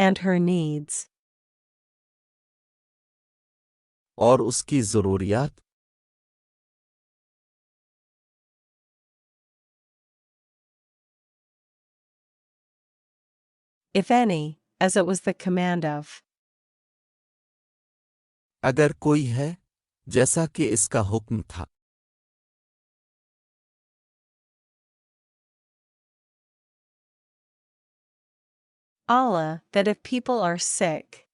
and her needs. और उसकी ज़रूरियात। If any, as it was the command of. अगर कोई है, जैसा कि इसका हुक्म था। Allah, that if people are sick.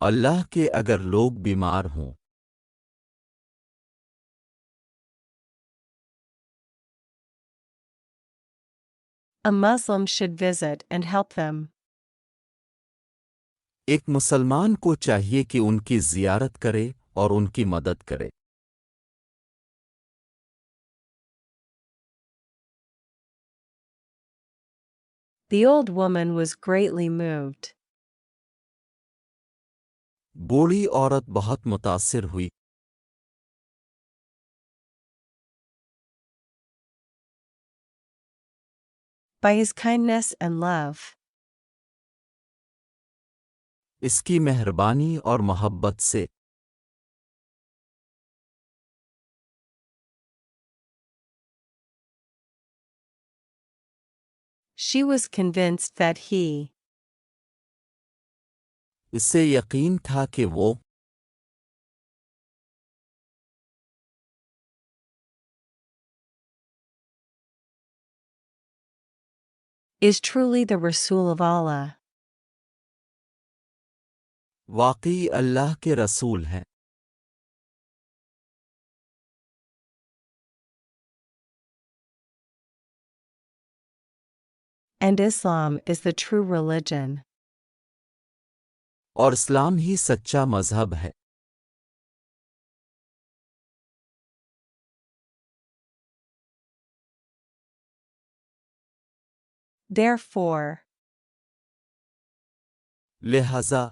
अल्लाह के अगर लोग बीमार हों। A Muslim should visit and help them. एक मुसलमान को चाहिए कि उनकी ज़ियारत करे और उनकी मदद करे। The old woman was greatly moved. बूढ़ी औरत बहुत मुतासिर हुई। By his kindness and love. इसकी मेहरबानी और मोहब्बत से। She was convinced that he. इससे यकीन था कि वो Is truly the Rasul of Allah. वाकई अल्लाह के रसूल हैं। And Islam is the true religion. और इस्लाम ही सच्चा मज़हब है। Therefore. लिहाजा